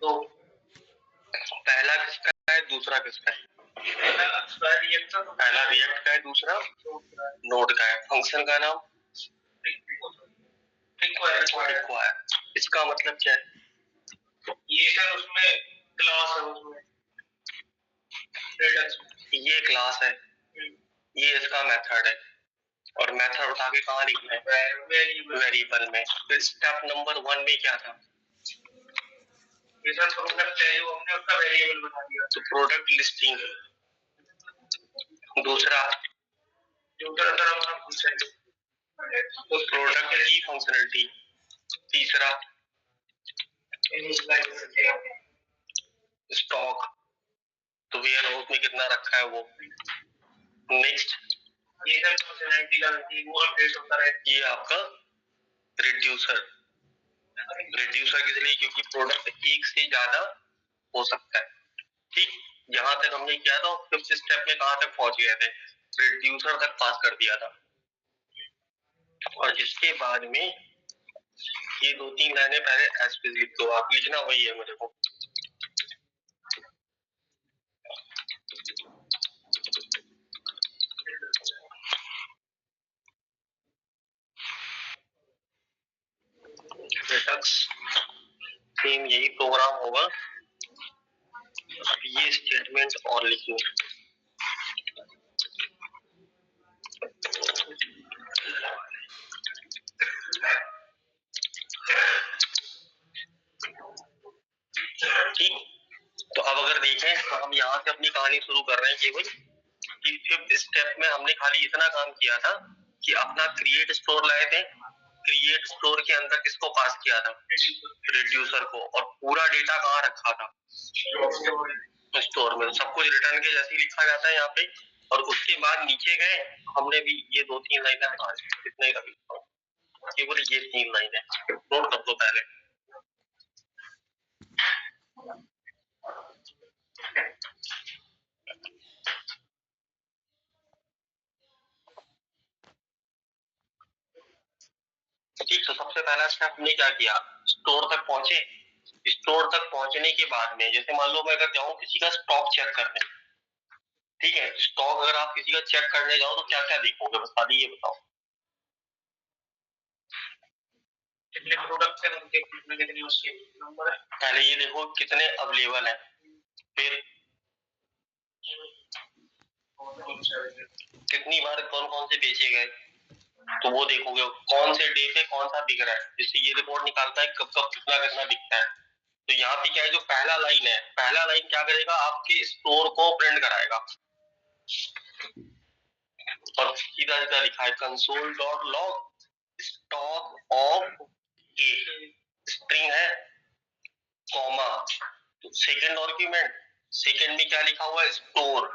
तो पहला किसका है, दूसरा किसका है? पहला रिएक्ट का है, दूसरा नोड का है। फंक्शन का नाम रिक्वायर। इसका मतलब क्या है? ये सर उसमें क्लास है, उसमें ये क्लास है, ये इसका मेथड है और मेथड उठा के कहाँ लिखना है? वेरिएबल में। फिर स्टेप नंबर 1 में क्या था? प्रोडक्ट है जो हमने उसका वेरिएबल बना दिया, तो प्रोडक्ट लिस्टिंग। दूसरा तो प्रोडक्ट की फंक्शनलिटी। तीसरा स्टॉक, तो वेयर हाउस में कितना रखा है वो। नेक्स्ट ये आपका रिड्यूसर। रिड्यूसर किस लिए? क्योंकि प्रोडक्ट एक से ज्यादा हो सकता है। ठीक, यहां तक हमने किया था। फिफ्थ स्टेप में कहां तक पहुंच गए थे? रिड्यूसर तक पास कर दिया था। और इसके बाद में ये 2-3 लाइनें पहले एज पे लिख दो, आप लिखना वही है मेरे को। सेम यही प्रोग्राम होगा, ये स्टेटमेंट और लिखिए। ठीक, तो अब अगर देखें तो हम यहाँ से अपनी कहानी शुरू कर रहे हैं केवल कि फिफ्थ स्टेप में हमने खाली इतना काम किया था कि अपना क्रिएट स्टोर लाए थे। क्रिएट स्टोर के अंदर किसको पास किया था? रिड्यूसर को। और पूरा डेटा कहाँ रखा था? स्टोर में। सब कुछ रिटर्न के जैसे ही लिखा जाता है यहाँ पे। और उसके बाद नीचे गए, हमने भी ये 2-3 लाइनें इतना ही रख, केवल ये 3 लाइनें नोट कर दो पहले। ठीक, तो सबसे पहला स्टेप हमने क्या किया? स्टोर तक पहुंचे। स्टोर तक पहुंचने के बाद में जैसे मान लो मैं अगर जाऊं किसी का स्टॉक चेक करने, ठीक है, स्टॉक अगर आप किसी का चेक करने जाओ तो क्या क्या देखोगे? बस खाली ये बताओ। कितने प्रोडक्ट हैं उनके, कितने उसके नंबर है, पहले ये देखो कितने अवेलेबल है। फिर कितनी बार कौन कौन से बेचे गए, तो वो देखोगे। कौन से डे पे कौन सा बिक रहा है, जिससे ये रिपोर्ट निकालता है कब कब कितना कितना बिकता है। तो यहाँ पे क्या है, जो पहला लाइन है, पहला लाइन क्या करेगा? आपके स्टोर को प्रिंट कराएगा। और सीधा सीधा लिखा है console dot log stock of A, string है, कॉमा, तो सेकेंड आर्गुमेंट, सेकेंड में क्या लिखा हुआ है? Store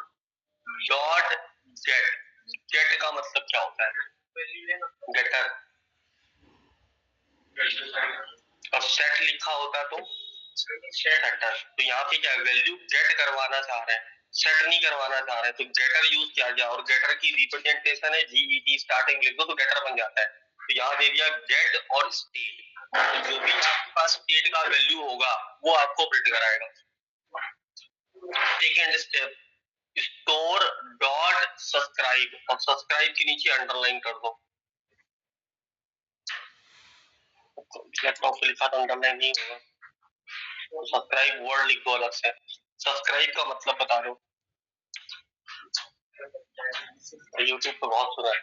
dot gate. गेट का मतलब क्या होता है? गेटर। और सेट लिखा होता तो सेटर। तो यहाँ पे क्या वैल्यू गेट करवाना चाह रहे हैं, सेट नहीं करवाना चाह रहे हैं, तो गेटर यूज किया गया। और गेटर की रिप्रेजेंटेशन है जीईटी, स्टार्टिंग लिख दो तो गेटर बन जाता है। तो यहाँ दे दिया गेट और स्टेट, तो जो भी आपके पास स्टेट का वैल्यू होगा वो आपको प्रिंट कराएगा। Second step, store dot subscribe, और सब्सक्राइब के नीचे अंडरलाइन कर दो। लैपटॉप पे लिखा तो अंडरलाइन नहीं होगा, सब्सक्राइब वर्ड लिख दो अलग से। सब्सक्राइब का मतलब बता दो। यूट्यूब पे बहुत सुना है,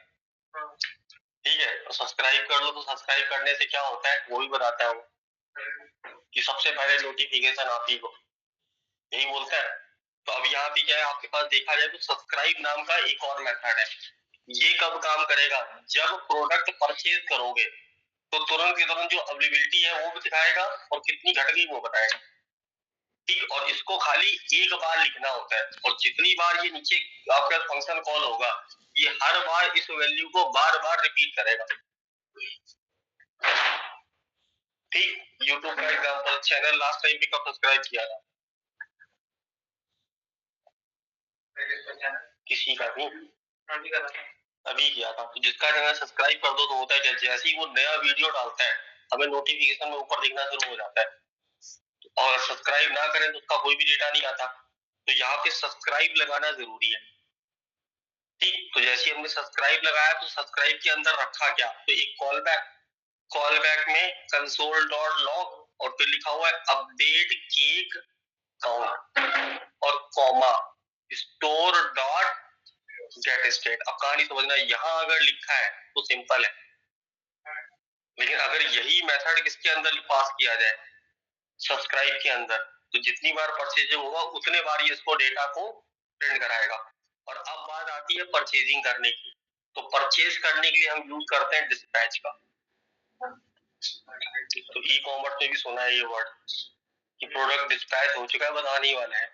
ठीक है, तो सब्सक्राइब कर लो। तो सब्सक्राइब करने से क्या होता है वो भी बताता है वो, कि सबसे पहले नोटिफिकेशन आप ही को, यही बोलता है। तो अब यहाँ पे क्या है, आपके पास देखा जाए तो सब्सक्राइब नाम का एक और मेथड है। ये कब काम करेगा? जब प्रोडक्ट परचेज करोगे तो तुरंत की तुरंत जो अवेलेबिलिटी है वो भी दिखाएगा और कितनी घट गई वो बताएगा। ठीक, और इसको खाली एक बार लिखना होता है। और जितनी बार ये नीचे आपका फंक्शन कॉल होगा, ये हर बार इस वैल्यू को बार बार रिपीट करेगा। ठीक, यूट्यूब का एग्जांपल, चैनल लास्ट टाइम पे कब सब्सक्राइब किया था? किसी का नहीं, अभी किया था। तो जिसका चैनल सब्सक्राइब कर दो तो होता है क्या, जैसे ही वो नया वीडियो डालता है हमें नोटिफिकेशन में ऊपर दिखना शुरू हो जाता है। और सब्सक्राइब ना करें तो उसका कोई भी डेटा नहीं आता। तो यहाँ पे सब्सक्राइब लगाना जरूरी है। ठीक, तो जैसे हमने सब्सक्राइब लगाया तो सब्सक्राइब के अंदर रखा क्या, तो एक कॉल बैक में console.log और फिर लिखा हुआ है अपडेट केक काउंट और comma store dot gate state. अब कहानी समझना, यहाँ अगर लिखा है तो सिंपल है, लेकिन अगर यही मेथड किसके अंदर पास किया जाए, सब्सक्राइब के अंदर, तो जितनी बार परचेजिंग होगा उतने बार ये इसको डेटा को प्रिंट कराएगा। और अब बात आती है परचेजिंग करने की। तो परचेज करने के लिए हम यूज करते हैं डिस्पैच का। तो ई कॉमर्स में भी सुना है ये वर्ड कि प्रोडक्ट डिस्पैच हो चुका है, बस आने वाला है।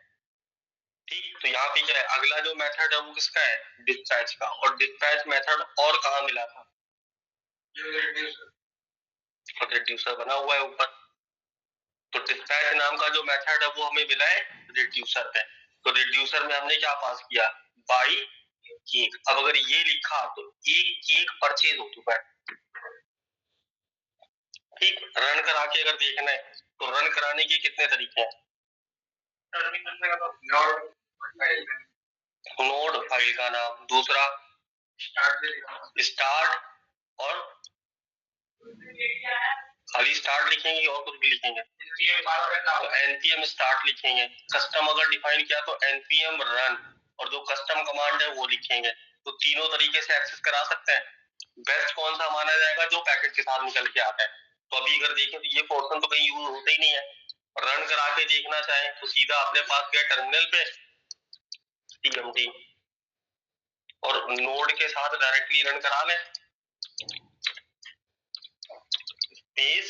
ठीक, तो यहाँ पे क्या है, अगला जो मेथड है वो किसका है, डिस्पैच का। और डिस्पैच मेथड और कहाँ मिला था, रिड्यूसर बना हुआ है ऊपर। तो डिस्पैच नाम का जो मेथड है वो हमें मिला है रिड्यूसर पे। तो रिड्यूसर में हमने क्या पास किया, बाई केक। अब अगर ये लिखा तो एक केक परचेज हो चुका है। ठीक, रन करा के अगर देखना है तो रन कराने के कितने तरीके हैं, नोड फाइल का नाम, दूसरा स्टार्ट, और खाली स्टार्ट लिखेंगे और कुछ भी लिखेंगे तो npm स्टार्ट लिखेंगे। कस्टम अगर डिफाइन किया तो npm रन, और जो कस्टम कमांड है वो लिखेंगे। तो तीनों तरीके से एक्सेस करा सकते हैं। बेस्ट कौन सा माना जाएगा, जो पैकेट के साथ निकल के आता है। तो अभी अगर देखें तो ये पोर्शन तो कहीं यूज होता ही नहीं है। रन करा के देखना चाहे तो सीधा अपने पास गया टर्मिनल पे tmt और नोड के साथ डायरेक्टली रन करा लें, स्पेस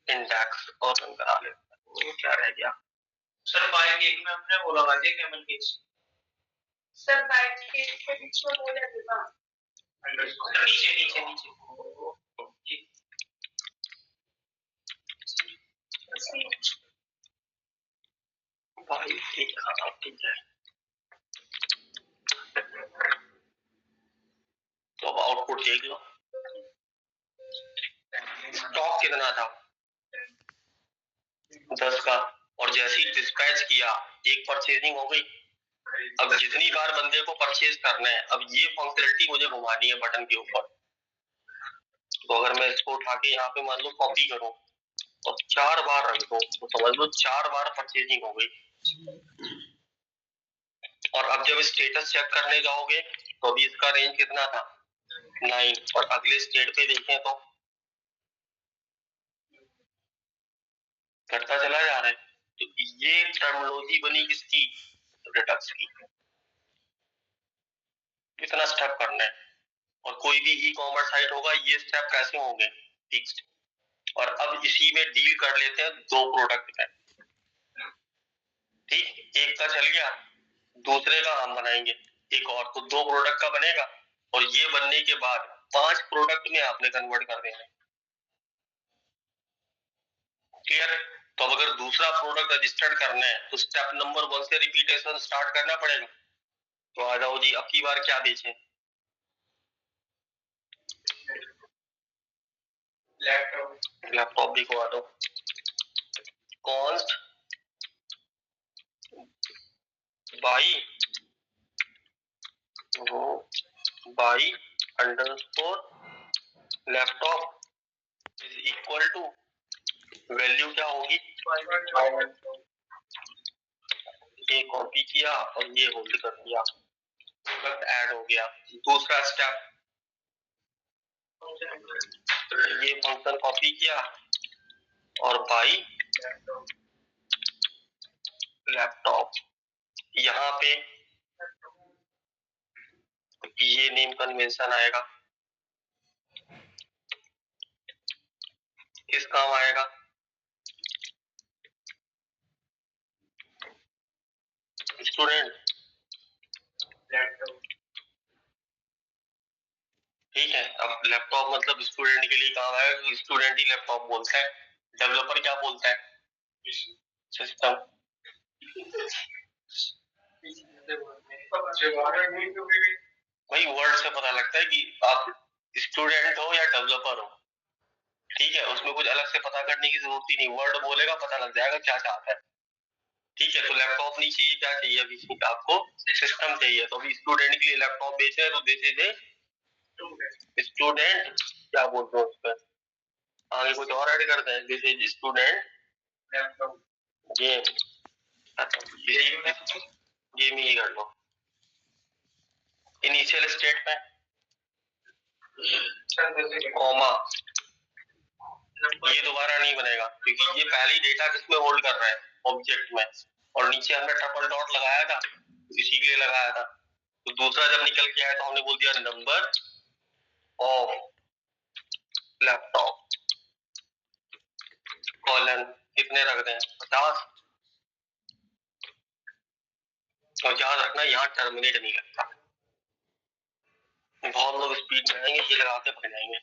सिंटैक्स और रन करा लें। वो क्या रह गया सर, बाय केक में हमने वो लगा दिया कैमल केक। सर बाय केक के बीच में वो लगेगा, नीचे नीचे नीचे भाई ठीक है। तो अब आउटपुट देख लो, स्टॉक कितना था 10 का, और जैसे ही डिस्पैच किया एक परचेजिंग हो गई। अब जितनी बार बंदे को परचेज करना है, अब ये फंक्शनलिटी मुझे घुमानी है बटन के ऊपर। तो अगर मैं इसको उठा के यहाँ पे मान लो कॉपी करूं और 4 बार रख दो तो समझ लो 4 बार परचेजिंग हो गई। और अब जब स्टेटस चेक करने जाओगे तो अभी इसका रेंज कितना था 9, और अगले स्टेट पे देखें तो घटता चला जा रहा है। तो ये टर्मिनोलॉजी बनी किसकी, रिडक्स की। कितना स्टेप करना है, और कोई भी ई कॉमर्स साइट होगा ये स्टेप कैसे होंगे, फिक्स्ड। और अब इसी में डील कर लेते हैं 2 प्रोडक्ट में। ठीक, एक का चल गया, दूसरे का हम बनाएंगे एक और, तो 2 प्रोडक्ट का बनेगा। और ये बनने के बाद 5 प्रोडक्ट में आपने कन्वर्ट कर देना। क्लियर। तो अब अगर दूसरा प्रोडक्ट रजिस्टर्ड करना है तो स्टेप नंबर 1 से रिपीटेशन स्टार्ट करना पड़ेगा। तो आ जाओ जी, अब की बार क्या बेचें, लैपटॉप भी को आ दो। Const buy buy underscore laptop is equal to, value क्या होगी, ये कॉपी किया और ये होल्ड कर दिया, प्रोडक्ट ऐड हो गया। दूसरा स्टेप, ये फंक्शन कॉपी किया और बाई लैपटॉप, यहाँ पे ये नेम कन्वेंशन आएगा, किस काम आएगा, स्टूडेंट। ठीक है, अब लैपटॉप मतलब स्टूडेंट के लिए काम आएगा, स्टूडेंट ही लैपटॉप बोलता है, डेवलपर क्या बोलता है, सिस्टम। भाई वर्ड से पता लगता है कि आप स्टूडेंट हो या डेवलपर हो। ठीक है, उसमें कुछ अलग से पता करने की जरूरत ही नहीं, वर्ड बोलेगा पता लग जाएगा क्या चाहता है। ठीक है, तो लैपटॉप नहीं चाहिए, क्या चाहिए अभी आपको? सिस्टम चाहिए। तो अभी स्टूडेंट के लिए लैपटॉप बेच रहे हैं, तो दिस इज ए स्टूडेंट, क्या बोलते हैं उस पर, आगे कुछ और ऐड करते हैं, this is student laptop game, game ही कर लो। इनिशियल स्टेट में कॉमा, ये दोबारा नहीं बनेगा क्योंकि ये पहली डेटा किसमें होल्ड कर रहा है, ऑब्जेक्ट में, और नीचे हमने ट्रिपल डॉट लगाया था, इसी के लिए लगाया था। तो दूसरा जब निकल के आया तो हमने बोल दिया नंबर ऑफ लैपटॉप कॉलन, कितने रख दें, 50। और याद रखना यहाँ टर्मिनेट नहीं लगता, बहुत लोग स्पीड में आएंगे, ये लगा के भर जाएंगे,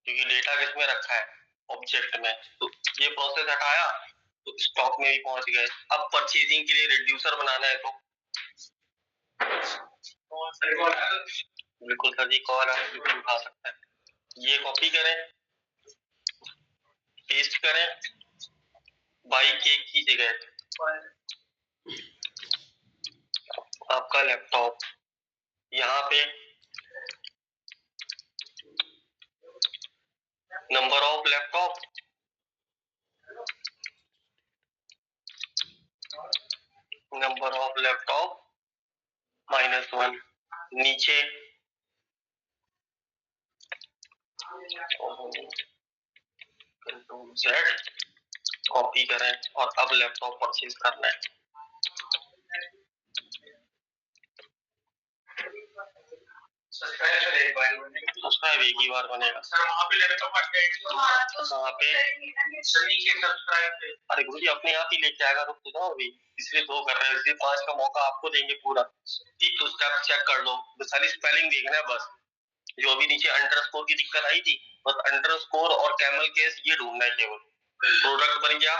क्योंकि डेटा किसमें रखा है, ऑब्जेक्ट में। तो ये प्रोसेस हटाया तो स्टॉक में भी पहुंच गए। अब परचेजिंग के लिए रिड्यूसर बनाना है, तो बिल्कुल सर जी, कॉल बिल्कुल उठा सकता है। ये कॉपी करें, पेस्ट करें, बाई केक की जगह आपका लैपटॉप, यहाँ पे number of laptop, number of laptop -1, नीचे Ctrl Z, कॉपी करें, और अब लैपटॉप परचेज करना है। सब्सक्राइब एक ही बार बनेगा सर, वहाँ पे लैपटॉप वहाँ पे अरे गुरु जी अपने आप ही लेके आएगा, रुक जाओ अभी, इसलिए 2 कर रहे हैं, इसलिए 5 का मौका आपको देंगे पूरा। ठीक, तो स्टेप चेक कर लो, खाली स्पेलिंग देखना है बस, जो अभी नीचे अंडरस्कोर की दिक्कत आई थी, बस अंडरस्कोर और कैमल केस ये ढूंढना है केवल। प्रोडक्ट बन गया,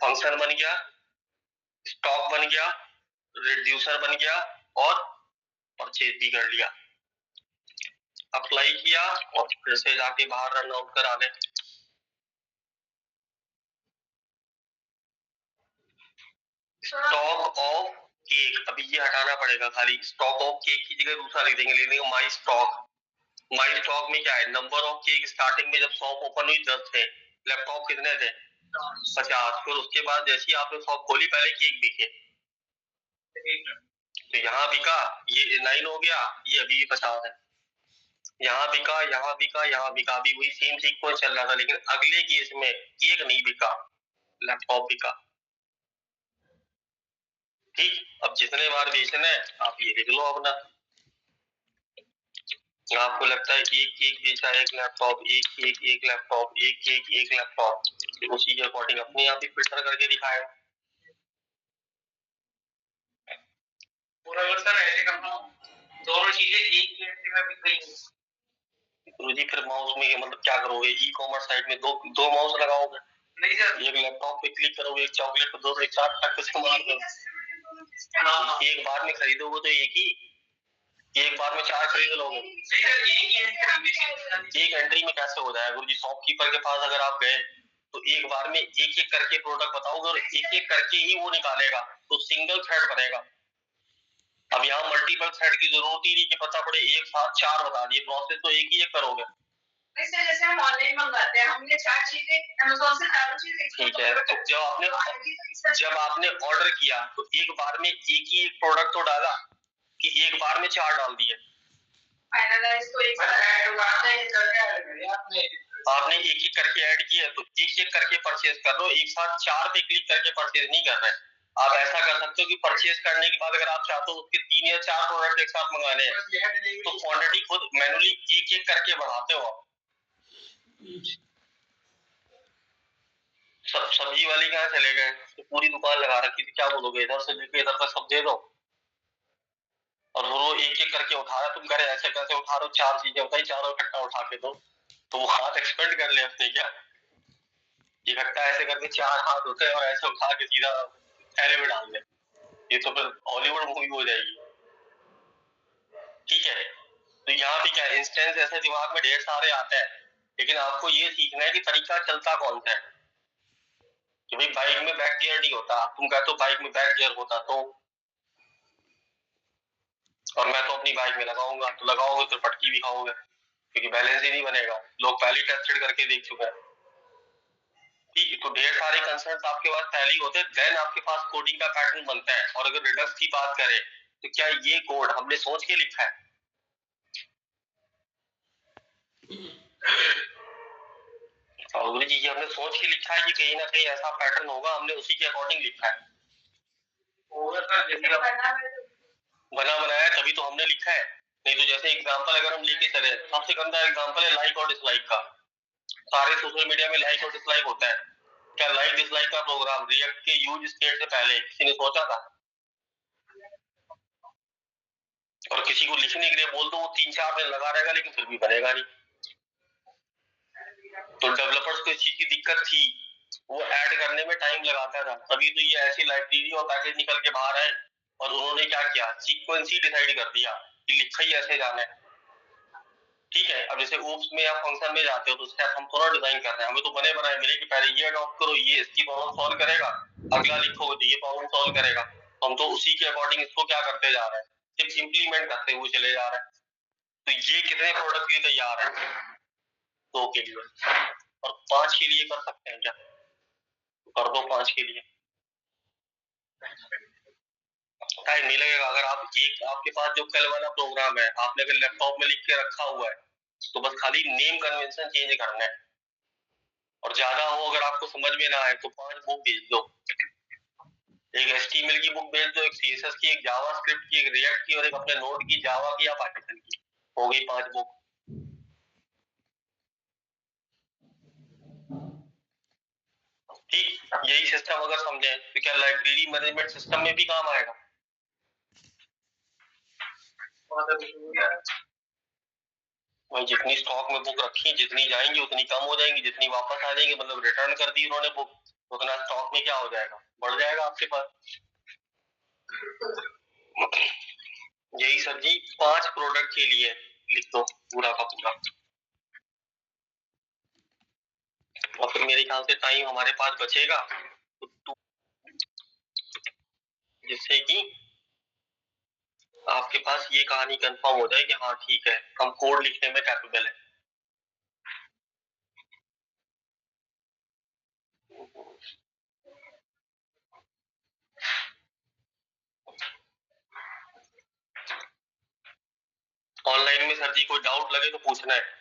फंक्शन बन गया, स्टॉक बन गया, रिड्यूसर बन गया, और परचेज भी कर लिया। अप्लाई किया और फिर से जाके बाहर रन आउट करा दें। स्टॉक ऑफ केक, अभी ये हटाना पड़ेगा, खाली स्टॉक ऑफ केक की जगह दूसरा लिख देंगे, लिख देंगे माई स्टॉक। माई स्टॉक में क्या है, नंबर ऑफ केक स्टार्टिंग में जब शॉप ओपन हुई 10 थे, लैपटॉप कितने थे 50, फिर उसके बाद जैसे ही आपने शॉप खोली पहले केक बिके, तो यहाँ बिका, ये 9 हो गया, ये अभी 50 है, यहाँ बिका, यहाँ बिका, यहाँ बिका, अभी वही सेम सीक्वेंस चल रहा था, लेकिन अगले केस में केक नहीं बिका, लैपटॉप बिका। ठीक, अब जितने बार बेचना है आप ये लिख लो अपना, आपको लगता है एक केक बेचा, एक लैपटॉप, एक केक एक लैपटॉप, एक केक एक लैपटॉप, तो उसी के अकॉर्डिंग अपने आप ही फिल्टर करके दिखाएगा। सर ऐसे करना दोनों चीजें एक ही एंट्री में बिक गई। गुरुजी फिर माउस में मतलब क्या करोगे, ई कॉमर्स साइट में दो माउस लगाओगे? नहीं सर, एक लैपटॉप पे क्लिक करोगे, एक चॉकलेट पे 2 एक 4 टक से मार दो। एक बार में खरीदोगे तो एक ही, एक बार में 4 खरीद लोगे? एक एंट्री में कैसे हो जाएगा गुरुजी? शॉपकीपर के पास अगर आप गए तो एक बार में एक एक करके प्रोडक्ट बताओगे और एक एक करके ही वो निकालेगा, तो सिंगल थ्रेड बनेगा। अब यहाँ मल्टीपल थ्रेड की जरूरत ही नहीं कि पता पड़े एक साथ 4 बता दिए, प्रोसेस तो एक ही एक करोगे। जैसे हम ऑनलाइन मंगाते हैं, हमने 4 चीजें अमेज़न से 4 चीजें, ठीक है, तो जब आपने ऑर्डर किया तो एक बार में एक ही एक प्रोडक्ट तो डाला कि एक बार में 4 डाल दिए? फाइनलाइज तो एक आपने एक एक करके ऐड किया, तो एक एक करके परचेज कर लो, एक साथ 4 पे क्लिक करके परचेज नहीं कर रहे। आप ऐसा कर सकते हो कि परचेज करने के बाद अगर आप चाहते हो उसके 3 या 4 प्रोडक्ट एक साथ मंगाने हैं तो क्वांटिटी खुद मैनुअली एक एक करके बढ़ाते हो। सब्जी वाली कहाँ चले गए, तो पूरी दुकान लगा रखी थी, क्या बोलोगे, इधर से लेके इधर तक सब दे दो, और वो एक एक करके उठा रहा, तुम करे ऐसे कैसे उठा रहे हो, 4 चीजें बताई, चारों इकट्ठा उठा के दो, तो वो हाथ एक्सपेंड कर ले अपने, क्या इकट्ठा ऐसे करके 4 हाथ होते हैं और ऐसे उठा के सीधा थैले में डाल दे, ये तो फिर हॉलीवुड मूवी हो जाएगी। ठीक है, तो यहाँ पे क्या इंस्टेंस ऐसे दिमाग में ढेर सारे आते हैं, लेकिन आपको ये सीखना है कि तरीका चलता कौन सा है। कि भाई बाइक में बैक गियर नहीं होता, तुम कहते हो बाइक में बैक गियर होता तो, और मैं तो अपनी बाइक में लगाऊंगा, तो लगाओगे तो पटकी भी खाओगे, क्योंकि बैलेंस ही नहीं बनेगा। लोग पहले टेस्टेड करके देख चुके हैं। ठीक, तो ढेर सारे कंसर्न्स आपके पास पहले ही होते हैं, देन आपके पास कोडिंग का पैटर्न बनता है। और अगर रिडक्स की बात करें तो क्या ये कोड हमने सोच के लिखा है? और जी हमने सोच के लिखा है कि कहीं ना कहीं ऐसा पैटर्न होगा, हमने उसी के अकॉर्डिंग लिखा है। बना बनाया तभी तो हमने लिखा है। नहीं तो जैसे एग्जांपल अगर हम लेके चले, सबसे गंदा एग्जांपल है लाइक और डिसलाइक का। सारे सोशल मीडिया में लाइक और डिसलाइक होता है। क्या लाइक डिसलाइक का प्रोग्राम रिएक्ट के यूज स्टेट से पहले किसी ने सोचा था? और किसी को लिखने के लिए बोल दो, वो 3-4 दिन लगा रहेगा, लेकिन फिर भी बनेगा नहीं। तो डेवलपर्स को इस चीज की दिक्कत थी, वो ऐड करने में टाइम लगाता था। तभी तो ये ऐसी लाइब्रेरी और पैकेज निकल के बाहर आए। और उन्होंने क्या किया, सीक्वेंस ही डिसाइड कर दिया कि लिखा ही ऐसे जाना है। ठीक है, अब जैसे ऊप्स में या फंक्शन में जाते हो तो स्टेप हम थोड़ा डिजाइन कर रहे हैं, हमें तो बने बनाए मिले कि पहले ये अडॉप्ट करो, ये इसकी प्रॉब्लम सॉल्व करेगा, अगला लिखोगे तो ये प्रॉब्लम सॉल्व करेगा। हम तो उसी के अकॉर्डिंग इसको क्या करते जा रहे हैं, सिर्फ इंप्लीमेंट करते हुए चले जा रहे हैं। तो ये कितने प्रोडक्ट के लिए तैयार है? 2 के लिए, और 5 के लिए कर सकते हैं क्या? कर दो 5 के लिए, टाइम नहीं लगेगा। अगर आप एक, आपके पास जो कल वाला प्रोग्राम है आपने अगर लैपटॉप में लिख के रखा हुआ है, तो बस खाली नेम कन्वेंशन चेंज करना है। और ज्यादा हो अगर आपको समझ में ना आए तो 5 बुक भेज दो। एक HTML की बुक भेज दो, एक CSS की, एक जावास्क्रिप्ट की, एक रिएक्ट की, और एक अपने नोड की, जावा की या पाइथन की। हो गई 5 बुक। ठीक, यही सिस्टम अगर समझे तो क्या लाइब्रेरी मैनेजमेंट सिस्टम में भी काम आएगा? भाई जितनी स्टॉक में बुक रखी, जितनी जाएंगी उतनी कम हो जाएंगी, जितनी वापस आ जाएंगी, मतलब रिटर्न कर दी उन्होंने बुक, उतना स्टॉक में क्या हो जाएगा, बढ़ जाएगा आपके पास। यही सर जी 5 प्रोडक्ट के लिए लिख दो पूरा का पूरा। और फिर मेरे ख्याल से टाइम हमारे पास बचेगा, जिससे कि आपके पास ये कहानी कंफर्म हो जाए कि हाँ ठीक है, हम कोड लिखने में कैपेबल है। ऑनलाइन में सर जी कोई डाउट लगे तो पूछना है।